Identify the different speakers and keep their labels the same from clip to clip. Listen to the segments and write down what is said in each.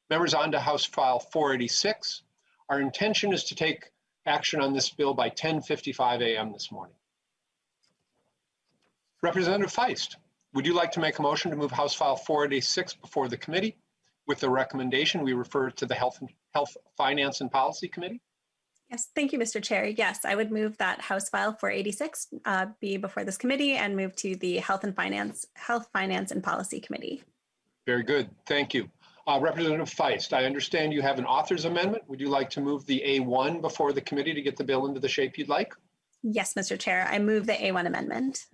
Speaker 1: Members, on to House File 486. Our intention is to take action on this bill by 10:55 a.m. this morning. Representative Feist, would you like to make a motion to move House File 486 before the committee with the recommendation we refer to the Health, Finance, and Policy Committee?
Speaker 2: Yes, thank you, Mr. Chair. Yes, I would move that House File 486 be before this committee and move to the Health, Finance, and Policy Committee.
Speaker 1: Very good, thank you. Representative Feist, I understand you have an author's amendment. Would you like to move the A1 before the committee to get the bill into the shape you'd like?
Speaker 2: Yes, Mr. Chair, I move the A1 amendment.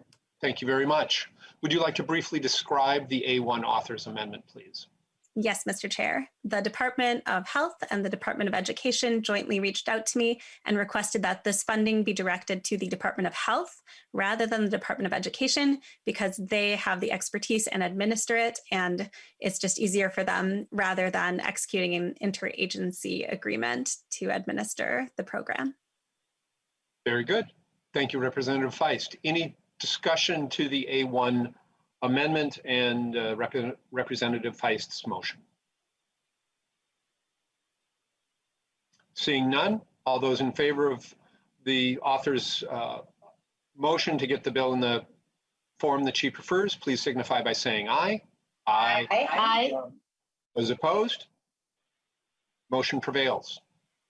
Speaker 1: Thank you very much. Would you like to briefly describe the A1 author's amendment, please?
Speaker 2: Yes, Mr. Chair. The Department of Health and the Department of Education jointly reached out to me and requested that this funding be directed to the Department of Health rather than the Department of Education because they have the expertise and administer it, and it's just easier for them rather than executing an interagency agreement to administer the program.
Speaker 1: Very good. Thank you, Representative Feist. Any discussion to the A1 amendment and Representative Feist's motion? Seeing none, all those in favor of the author's motion to get the bill in the form that she prefers, please signify by saying aye. Aye.
Speaker 3: Aye.
Speaker 1: Those opposed? Motion prevails.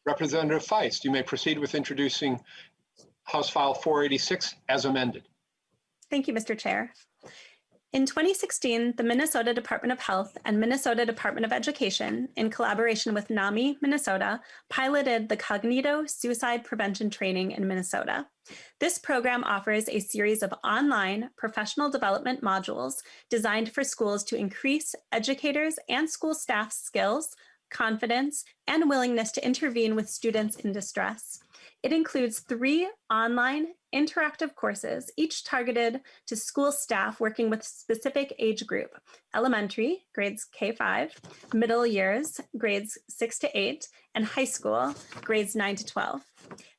Speaker 1: Representative Feist, you may proceed with introducing House File 486 as amended.
Speaker 2: Thank you, Mr. Chair. In 2016, the Minnesota Department of Health and Minnesota Department of Education, in collaboration with NAMI, Minnesota, piloted the Cognito Suicide Prevention Training in Minnesota. This program offers a series of online professional development modules designed for schools to increase educators and school staff's skills, confidence, and willingness to intervene with students in distress. It includes 3 online interactive courses, each targeted to school staff working with specific age group: elementary, grades K-5, middle years, grades 6 to 8, and high school, grades 9 to 12.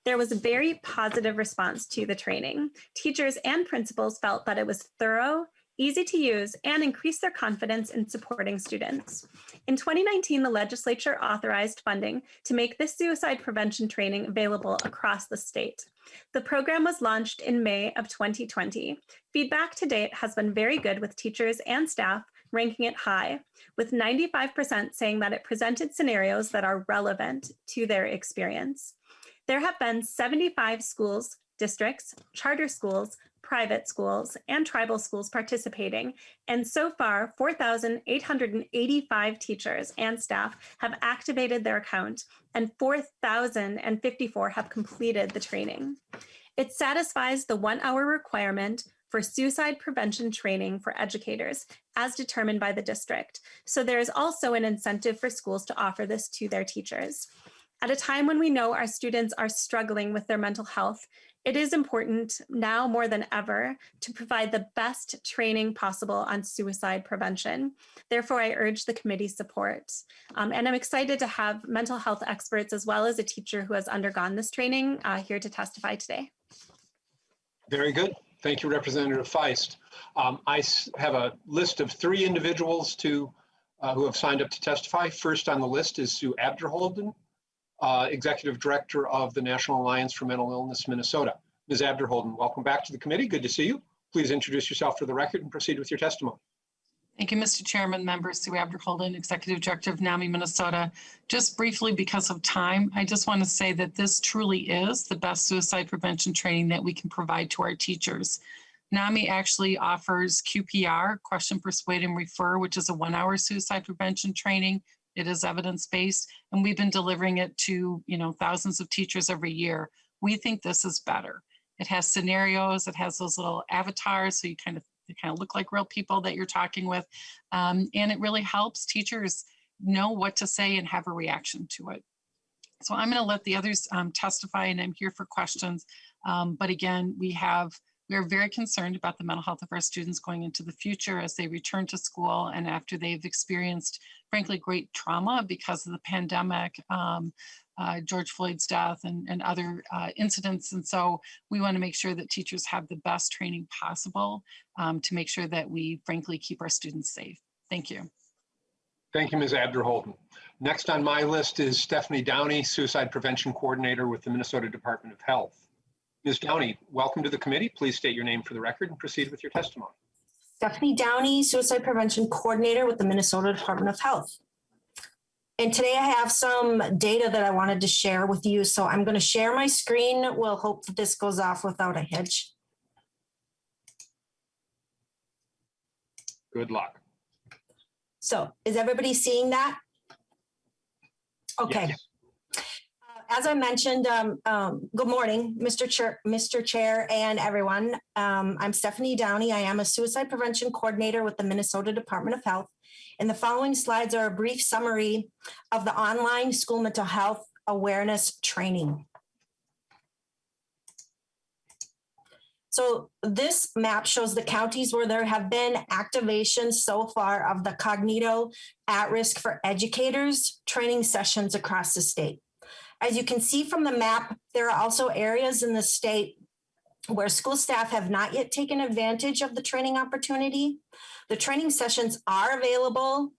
Speaker 2: There was a very positive response to the training. Teachers and principals felt that it was thorough, easy to use, and increase their confidence in supporting students. In 2019, the legislature authorized funding to make this suicide prevention training available across the state. The program was launched in May of 2020. Feedback to date has been very good, with teachers and staff ranking it high, with 95% saying that it presented scenarios that are relevant to their experience. There have been 75 schools, districts, charter schools, private schools, and tribal schools participating, and so far 4,885 teachers and staff have activated their account, and 4,054 have completed the training. It satisfies the 1-hour requirement for suicide prevention training for educators as determined by the district, so there is also an incentive for schools to offer this to their teachers. At a time when we know our students are struggling with their mental health, it is important now more than ever to provide the best training possible on suicide prevention. Therefore, I urge the committee's support. And I'm excited to have mental health experts as well as a teacher who has undergone this training here to testify today.
Speaker 1: Very good. Thank you, Representative Feist. I have a list of 3 individuals who have signed up to testify. First on the list is Sue Abderholden, Executive Director of the National Alliance for Mental Illness, Minnesota. Ms. Abderholden, welcome back to the committee. Good to see you. Please introduce yourself for the record and proceed with your testimony.
Speaker 4: Thank you, Mr. Chairman, members. Sue Abderholden, Executive Director of NAMI, Minnesota. Just briefly, because of time, I just want to say that this truly is the best suicide prevention training that we can provide to our teachers. NAMI actually offers QPR, Question, Persuade, and Refer, which is a 1-hour suicide prevention training. It is evidence-based, and we've been delivering it to thousands of teachers every year. We think this is better. It has scenarios, it has those little avatars, so you kind of look like real people that you're talking with, and it really helps teachers know what to say and have a reaction to it. So I'm going to let the others testify, and I'm here for questions. But again, we are very concerned about the mental health of our students going into the future as they return to school and after they've experienced, frankly, great trauma because of the pandemic, George Floyd's death, and other incidents. And so we want to make sure that teachers have the best training possible to make sure that we, frankly, keep our students safe. Thank you.
Speaker 1: Thank you, Ms. Abderholden. Next on my list is Stephanie Downey, Suicide Prevention Coordinator with the Minnesota Department of Health. Ms. Downey, welcome to the committee. Please state your name for the record and proceed with your testimony.
Speaker 3: Stephanie Downey, Suicide Prevention Coordinator with the Minnesota Department of Health. And today I have some data that I wanted to share with you. So I'm going to share my screen. We'll hope that this goes off without a hitch.
Speaker 1: Good luck.
Speaker 3: So is everybody seeing that? Okay.
Speaker 1: Yes.
Speaker 3: As I mentioned, good morning, Mr. Chair and everyone. I'm Stephanie Downey. I am a Suicide Prevention Coordinator with the Minnesota Department of Health. And the following slides are a brief summary of the online school mental health awareness training. So this map shows the counties where there have been activations so far of the Cognito at-risk for educators training sessions across the state. As you can see from the map, there are also areas in the state where school staff have not yet taken advantage of the training opportunity. The training sessions are available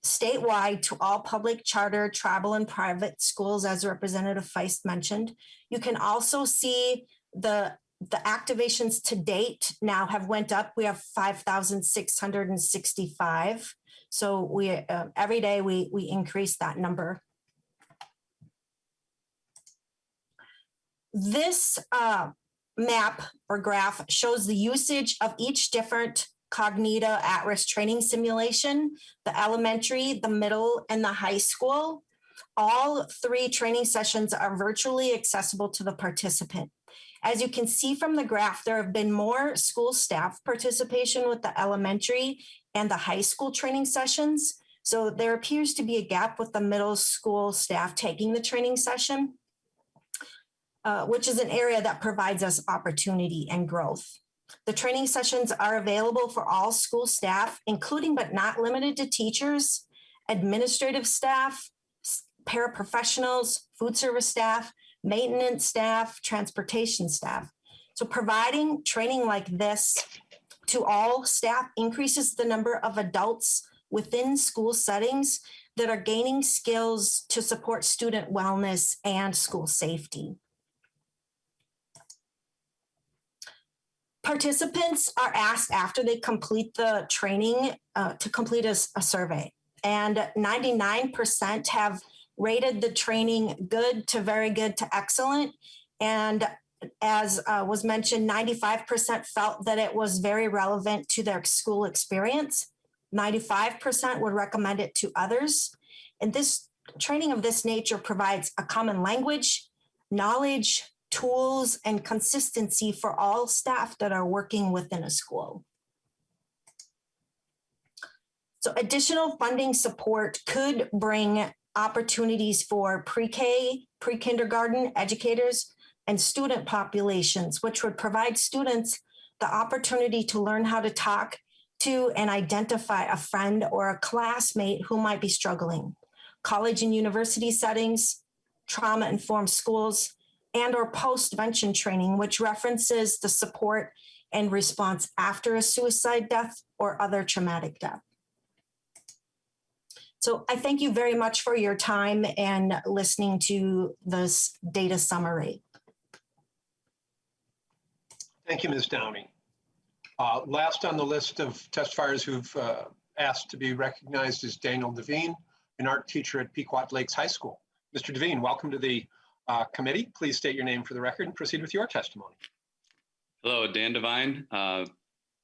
Speaker 3: statewide to all public, charter, tribal, and private schools, as Representative Feist mentioned. You can also see the activations to date now have went up. We have 5,665. So we every day we increase that number. This map or graph shows the usage of each different Cognito at-risk training simulation, the elementary, the middle, and the high school. All three training sessions are virtually accessible to the participant. As you can see from the graph, there have been more school staff participation with the elementary and the high school training sessions. So there appears to be a gap with the middle school staff taking the training session, which is an area that provides us opportunity and growth. The training sessions are available for all school staff, including but not limited to teachers, administrative staff, paraprofessionals, food service staff, maintenance staff, transportation staff. So providing training like this to all staff increases the number of adults within school settings that are gaining skills to support student wellness and school safety. Participants are asked after they complete the training to complete a survey, and 99% have rated the training good to very good to excellent. And as was mentioned, 95% felt that it was very relevant to their school experience. 95% would recommend it to others. And this training of this nature provides a common language, knowledge, tools, and consistency for all staff that are working within a school. So additional funding support could bring opportunities for pre-K, pre-kindergarten educators and student populations, which would provide students the opportunity to learn how to talk to and identify a friend or a classmate who might be struggling. College and university settings, trauma-informed schools, and or post-vention training, which references the support and response after a suicide death or other traumatic death. So I thank you very much for your time and listening to this data summary.
Speaker 1: Thank you, Ms. Downey. Last on the list of testifiers who've asked to be recognized is Daniel Devine, an art teacher at Pequot Lakes High School. Mr. Devine, welcome to the committee. Please state your name for the record and proceed with your testimony.
Speaker 5: Hello, Dan Devine.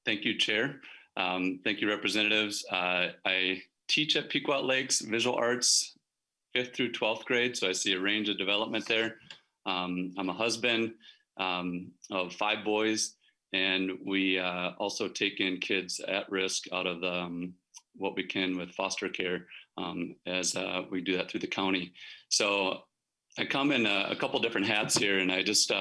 Speaker 5: Thank you, Chair. Thank you, representatives. I teach at Pequot Lakes Visual Arts, 5th through 12th grade, so I see a range of development there. I'm a husband of 5 boys, and we also take in kids at risk out of the, what we can with foster care as we do that through the county. So I come in a couple different hats here, and I just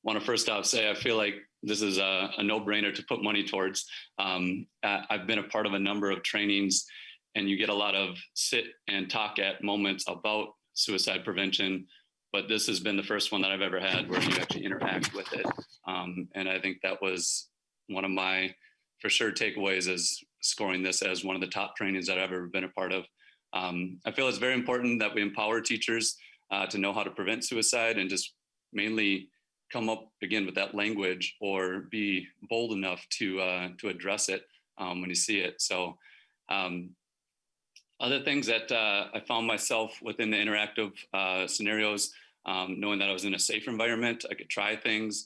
Speaker 5: want to first off say I feel like this is a no-brainer to put money towards. I've been a part of a number of trainings, and you get a lot of sit and talk at moments about suicide prevention, but this has been the first one that I've ever had where you actually interact with it. And I think that was one of my, for sure, takeaways, is scoring this as one of the top trainings that I've ever been a part of. I feel it's very important that we empower teachers to know how to prevent suicide and just mainly come up again with that language or be bold enough to address it when you see it. So other things that I found myself within the interactive scenarios, knowing that I was in a safe environment, I could try things.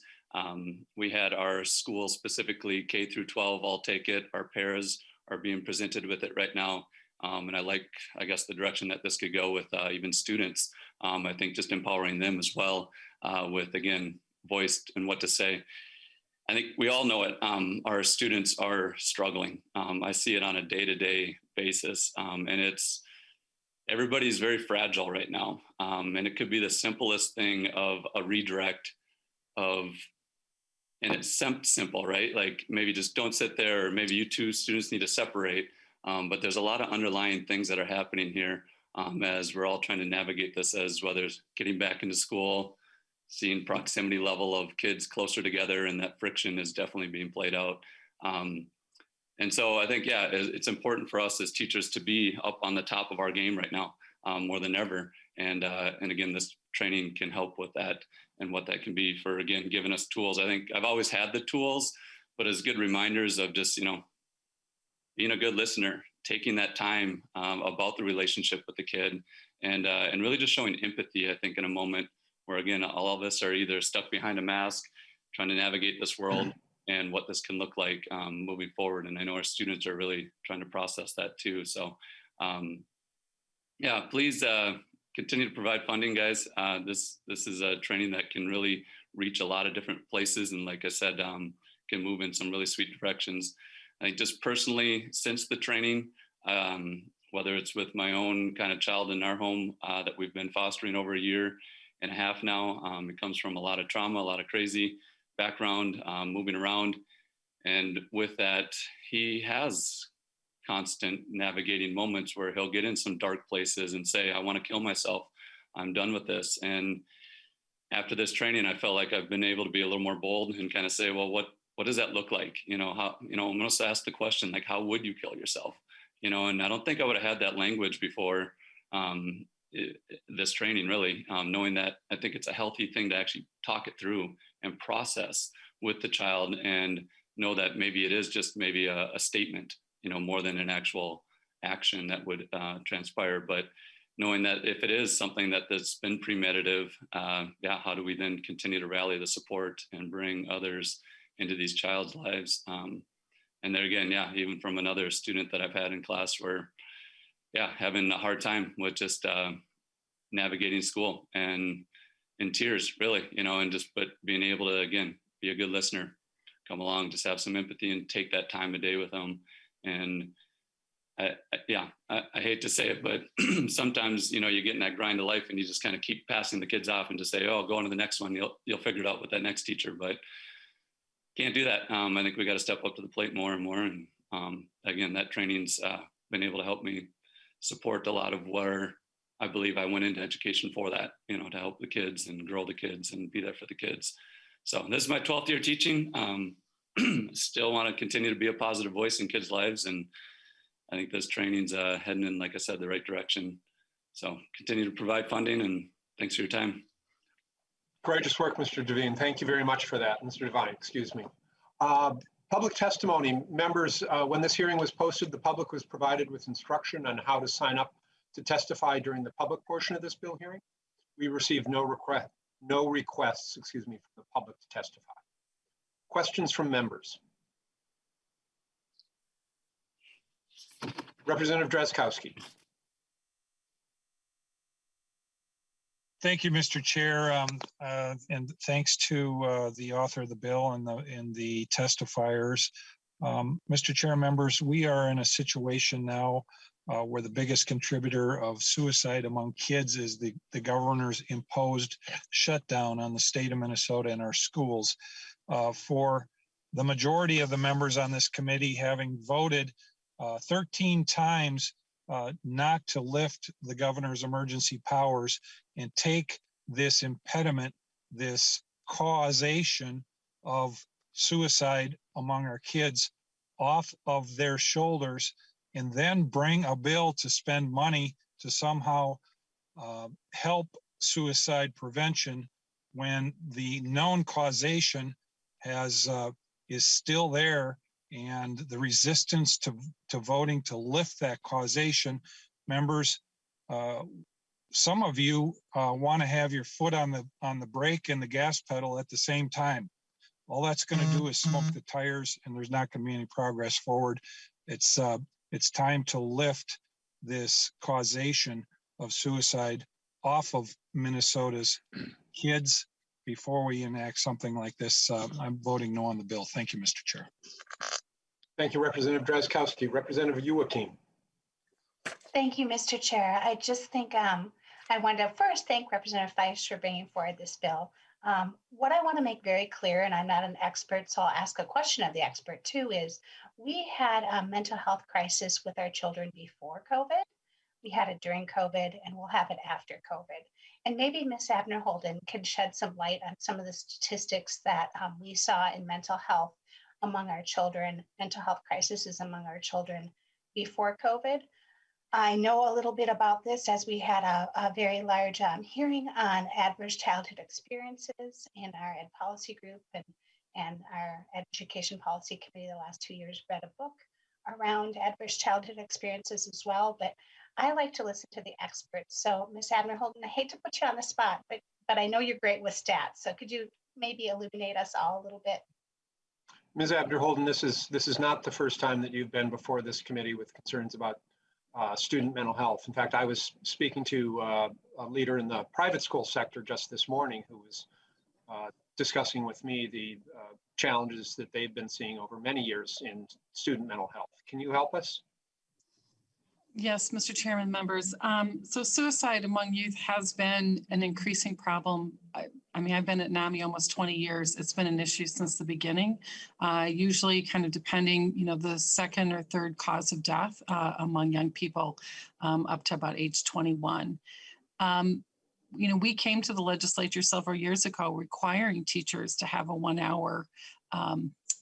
Speaker 5: We had our school, specifically K through 12, all take it. Our paras are being presented with it right now. And I like, I guess, the direction that this could go with even students. I think just empowering them as well with, again, voice and what to say. I think we all know it. Our students are struggling. I see it on a day-to-day basis. And everybody's very fragile right now. And it could be the simplest thing of a redirect of, and it's simple, right? Like maybe just don't sit there, or maybe you two students need to separate. But there's a lot of underlying things that are happening here as we're all trying to navigate this, as whether it's getting back into school, seeing proximity level of kids closer together, and that friction is definitely being played out. And so I think, yeah, it's important for us as teachers to be up on the top of our game right now, more than ever. And again, this training can help with that and what that can be for, again, giving us tools. I think I've always had the tools, but as good reminders of just, being a good listener, taking that time about the relationship with the kid, and really just showing empathy, I think, in a moment where, again, all of us are either stuck behind a mask, trying to navigate this world and what this can look like moving forward. And I know our students are really trying to process that too. So yeah, please continue to provide funding, guys. This is a training that can really reach a lot of different places. And like I said, can move in some really sweet directions. I think just personally, since the training, whether it's with my own kind of child in our home that we've been fostering over a year and a half now, it comes from a lot of trauma, a lot of crazy background, moving around. And with that, he has constant navigating moments where he'll get in some dark places and say, I want to kill myself. I'm done with this. And after this training, I felt like I've been able to be a little more bold and kind of say, well, what does that look like? I'm going to ask the question, like, how would you kill yourself? And I don't think I would have had that language before this training, really, knowing that I think it's a healthy thing to actually talk it through and process with the child, and know that maybe it is just maybe a statement, more than an actual action that would transpire. But knowing that if it is something that's been premeditative, how do we then continue to rally the support and bring others into these child's lives? And there again, even from another student that I've had in class where, having a hard time with just navigating school and in tears, really, but being able to, again, be a good listener, come along, just have some empathy and take that time of day with them. And I hate to say it, but sometimes, you get in that grind of life and you just kind of keep passing the kids off and just say, oh, go on to the next one. You'll figure it out with that next teacher, but can't do that. I think we got to step up to the plate more and more. And again, that training's been able to help me support a lot of where I believe I went into education for that, to help the kids and grow the kids and be there for the kids. So this is my 12th year teaching. Still want to continue to be a positive voice in kids' lives. And I think this training's heading in, like I said, the right direction. So continue to provide funding, and thanks for your time.
Speaker 1: Courageous work, Mr. Devine. Thank you very much for that. Mr. Devine, excuse me. Public testimony. Members, when this hearing was posted, the public was provided with instruction on how to sign up to testify during the public portion of this bill hearing. We received no requests, from the public to testify. Questions from members? Representative Drazkowski.
Speaker 6: Thank you, Mr. Chair, and thanks to the author of the bill and the testifiers. Mr. Chair, members, we are in a situation now where the biggest contributor of suicide among kids is the governor's imposed shutdown on the state of Minnesota and our schools. For the majority of the members on this committee having voted 13 times not to lift the governor's emergency powers and take this impediment, this causation of suicide among our kids off of their shoulders and then bring a bill to spend money to somehow help suicide prevention when the known causation is still there, and the resistance to voting to lift that causation. Members, some of you want to have your foot on the brake and the gas pedal at the same time. All that's going to do is smoke the tires, and there's not going to be any progress forward. It's time to lift this causation of suicide off of Minnesota's kids before we enact something like this. I'm voting no on the bill. Thank you, Mr. Chair.
Speaker 1: Thank you, Representative Drazkowski. Representative Youakim.
Speaker 7: Thank you, Mr. Chair. I just think I want to first thank Representative Feist for bringing forward this bill. What I want to make very clear, and I'm not an expert, so I'll ask a question of the expert too, is we had a mental health crisis with our children before COVID. We had it during COVID, and we'll have it after COVID. And maybe Ms. Abner-Holden can shed some light on some of the statistics that we saw in mental health among our children, mental health crises among our children before COVID. I know a little bit about this as we had a very large hearing on adverse childhood experiences in our Ed Policy Group, and our Education Policy Committee the last 2 years read a book around adverse childhood experiences as well. But I like to listen to the experts. So Ms. Abner-Holden, I hate to put you on the spot, but I know you're great with stats. So could you maybe illuminate us all a little bit?
Speaker 1: Ms. Abner-Holden, this is not the first time that you've been before this committee with concerns about student mental health. In fact, I was speaking to a leader in the private school sector just this morning who was discussing with me the challenges that they've been seeing over many years in student mental health. Can you help us?
Speaker 4: Yes, Mr. Chairman, members. So suicide among youth has been an increasing problem. I mean, I've been at NAMI almost 20 years. It's been an issue since the beginning, usually kind of depending, the second or third cause of death among young people up to about age 21. We came to the legislature several years ago requiring teachers to have a 1 hour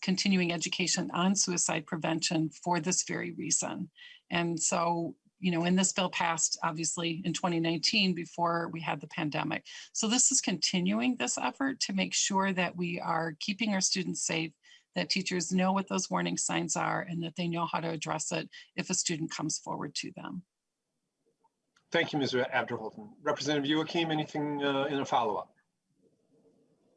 Speaker 4: continuing education on suicide prevention for this very reason. And so, and this bill passed obviously in 2019 before we had the pandemic. So this is continuing this effort to make sure that we are keeping our students safe, that teachers know what those warning signs are, and that they know how to address it if a student comes forward to them.
Speaker 1: Thank you, Ms. Abder-Holden. Representative Youakim, anything in a follow-up?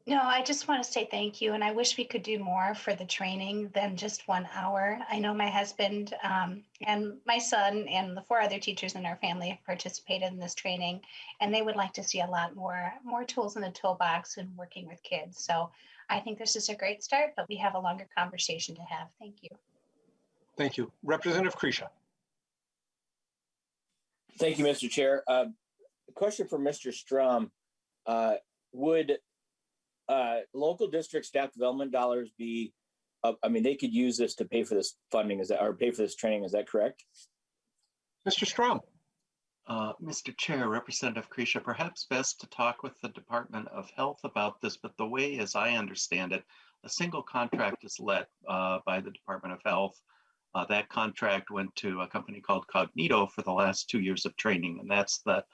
Speaker 7: No, I just want to say thank you. And I wish we could do more for the training than just 1 hour. I know my husband and my son and the 4 other teachers in our family have participated in this training, and they would like to see a lot more tools in the toolbox and working with kids. So I think this is a great start, but we have a longer conversation to have. Thank you.
Speaker 1: Thank you. Representative Kresha.
Speaker 8: Thank you, Mr. Chair. A question for Mr. Strom. Would local district staff development dollars be, they could use this to pay for this funding, or pay for this training, is that correct?
Speaker 1: Mr. Strom.
Speaker 9: Mr. Chair, Representative Kresha, perhaps best to talk with the Department of Health about this, but the way, as I understand it, a single contract is let by the Department of Health. That contract went to a company called Cognito for the last 2 years of training, and that's the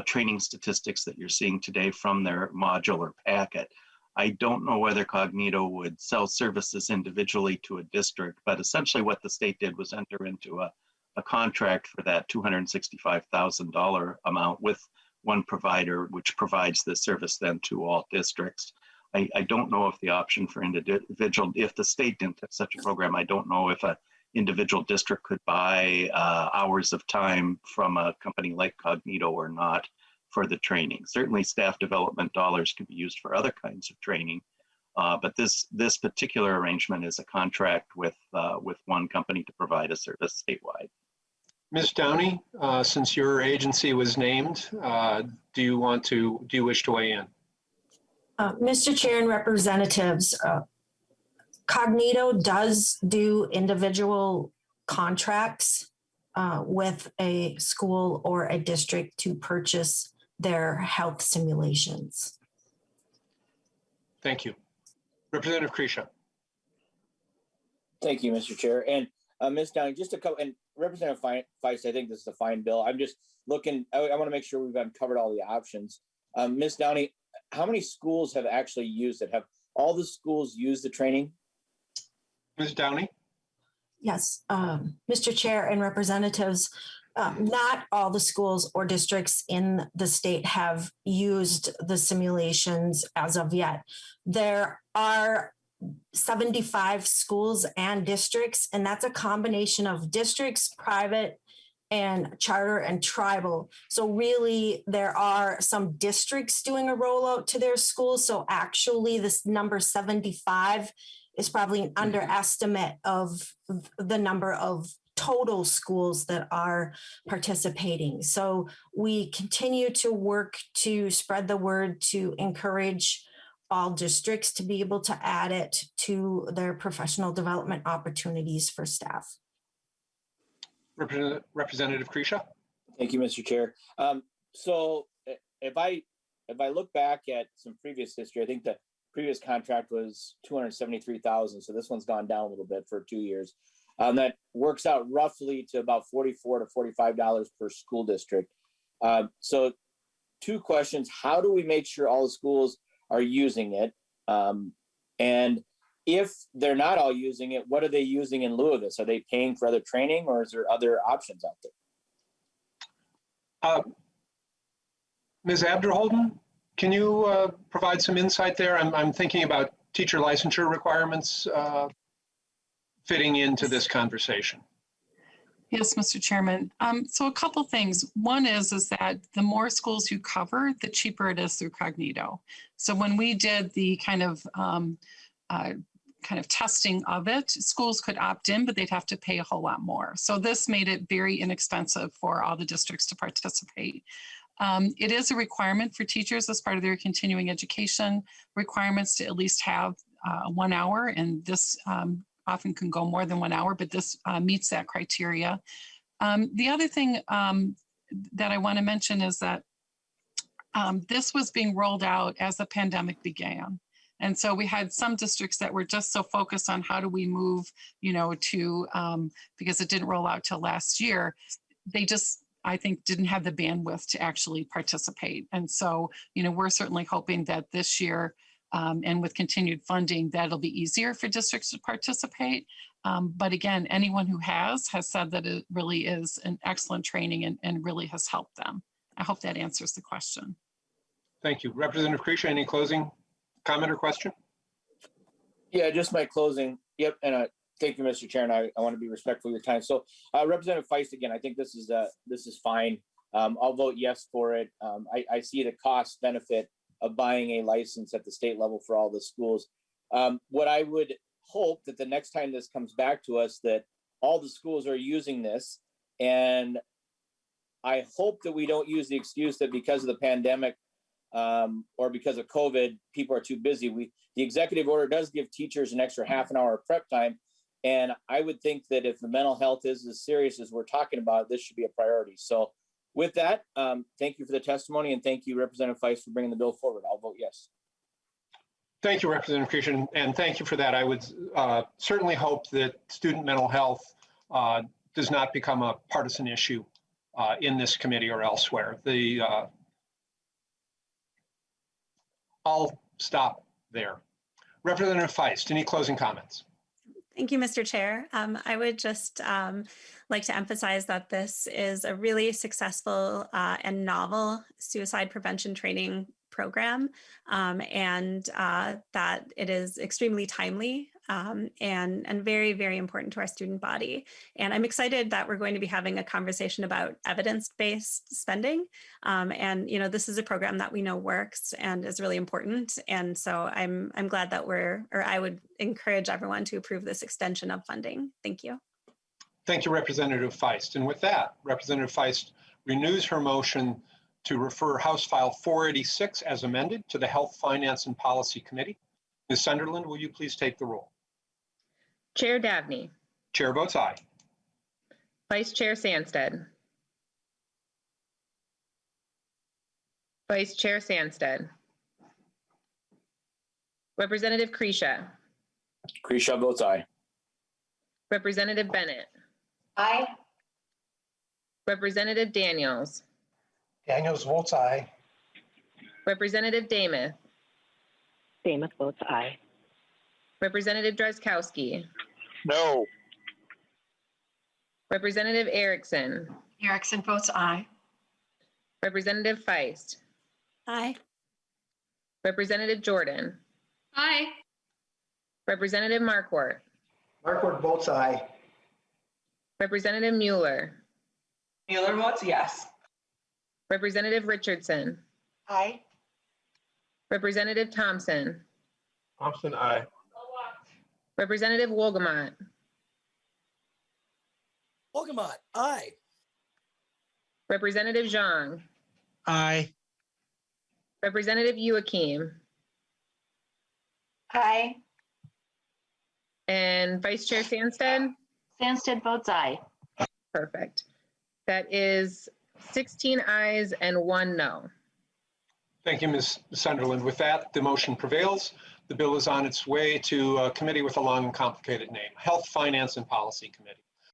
Speaker 9: training statistics that you're seeing today from their modular packet. I don't know whether Cognito would sell services individually to a district, but essentially what the state did was enter into a contract for that $265,000 amount with one provider, which provides this service then to all districts. I don't know if the option for individual, if the state didn't have such a program, I don't know if a individual district could buy hours of time from a company like Cognito or not for the training. Certainly staff development dollars could be used for other kinds of training, but this particular arrangement is a contract with one company to provide a service statewide.
Speaker 1: Ms. Downey, since your agency was named, do you wish to weigh in?
Speaker 3: Mr. Chair and representatives, Cognito does do individual contracts with a school or a district to purchase their health simulations.
Speaker 1: Thank you. Representative Kresha.
Speaker 8: Thank you, Mr. Chair. And Ms. Downey, just a couple, and Representative Feist, I think this is a fine bill. I'm just looking, I want to make sure we've covered all the options. Ms. Downey, how many schools have actually used it? Have all the schools used the training?
Speaker 1: Ms. Downey?
Speaker 3: Yes, Mr. Chair and representatives, not all the schools or districts in the state have used the simulations as of yet. There are 75 schools and districts, and that's a combination of districts, private, and charter and tribal. So really, there are some districts doing a rollout to their schools. So actually, this number 75 is probably an underestimate of the number of total schools that are participating. So we continue to work to spread the word to encourage all districts to be able to add it to their professional development opportunities for staff.
Speaker 1: Representative Krisha?
Speaker 8: Thank you, Mr. Chair. So if I look back at some previous history, I think the previous contract was $273,000. So this one's gone down a little bit for 2 years. That works out roughly to about $44 to $45 per school district. So 2 questions. How do we make sure all the schools are using it? And if they're not all using it, what are they using in lieu of this? Are they paying for other training, or is there other options out there?
Speaker 1: Ms. Abderholden, can you provide some insight there? I'm thinking about teacher licensure requirements fitting into this conversation.
Speaker 4: Yes, Mr. Chairman. So a couple things. One is that the more schools you cover, the cheaper it is through Cognito. So when we did the kind of testing of it, schools could opt in, but they'd have to pay a whole lot more. So this made it very inexpensive for all the districts to participate. It is a requirement for teachers as part of their continuing education requirements to at least have 1 hour, and this often can go more than 1 hour, but this meets that criteria. The other thing that I want to mention is that this was being rolled out as the pandemic began. And so we had some districts that were just so focused on how do we move, to, because it didn't roll out till last year, they just, I think, didn't have the bandwidth to actually participate. And so, we're certainly hoping that this year, and with continued funding, that'll be easier for districts to participate. But again, anyone who has said that it really is an excellent training and really has helped them. I hope that answers the question.
Speaker 1: Thank you. Representative Krisha, any closing comment or question?
Speaker 8: Yeah, just my closing. Yep, and thank you, Mr. Chair, and I want to be respectful of your time. So Representative Feist, again, I think this is fine. I'll vote yes for it. I see the cost benefit of buying a license at the state level for all the schools. What I would hope that the next time this comes back to us, that all the schools are using this, and I hope that we don't use the excuse that because of the pandemic or because of COVID, people are too busy. The executive order does give teachers an extra half an hour of prep time. And I would think that if the mental health is as serious as we're talking about, this should be a priority. So with that, thank you for the testimony, and thank you, Representative Feist, for bringing the bill forward. I'll vote yes.
Speaker 1: Thank you, Representative Krisha, and thank you for that. I would certainly hope that student mental health does not become a partisan issue in this committee or elsewhere. I'll stop there. Representative Feist, any closing comments?
Speaker 2: Thank you, Mr. Chair. I would just like to emphasize that this is a really successful and novel suicide prevention training program, and that it is extremely timely and very, very important to our student body. And I'm excited that we're going to be having a conversation about evidence-based spending. And this is a program that we know works and is really important. And so I'm glad that I would encourage everyone to approve this extension of funding. Thank you.
Speaker 1: Thank you, Representative Feist. And with that, Representative Feist renews her motion to refer House File 486 as amended to the Health, Finance, and Policy Committee. Ms. Sunderland, will you please take the roll?
Speaker 10: Chair Downey.
Speaker 1: Chair votes aye.
Speaker 10: Vice Chair Sandsted. Vice Chair Sandsted. Representative Krisha.
Speaker 8: Krisha votes aye.
Speaker 10: Representative Bennett.
Speaker 7: Aye.
Speaker 10: Representative Daniels,
Speaker 11: Daniels votes aye.
Speaker 10: Representative Damath,
Speaker 12: Damath votes aye.
Speaker 10: Representative Drazkowski,
Speaker 11: No.
Speaker 10: Representative Erickson,
Speaker 13: Erickson votes aye.
Speaker 10: Representative Feist,
Speaker 2: Aye.
Speaker 10: Representative Jordan,
Speaker 13: Aye.
Speaker 10: Representative Markwart,
Speaker 11: Markwart votes aye.
Speaker 10: Representative Mueller,
Speaker 13: Mueller votes yes.
Speaker 10: Representative Richardson,
Speaker 13: Aye.
Speaker 10: Representative Thompson,
Speaker 11: Thompson, aye.
Speaker 10: Representative Wolgamott,
Speaker 14: Wolgamott, aye.
Speaker 10: Representative Zhang,
Speaker 11: Aye.
Speaker 10: Representative Joachim,
Speaker 7: Aye.
Speaker 10: and Vice Chair Sandsted.
Speaker 12: Sandsted votes aye.
Speaker 10: Perfect. That is 16 ayes and 1 no.
Speaker 1: Thank you, Ms. Sunderland. With that, the motion prevails. The bill is on its way to a committee with a long and complicated name, Health, Finance, and Policy Committee.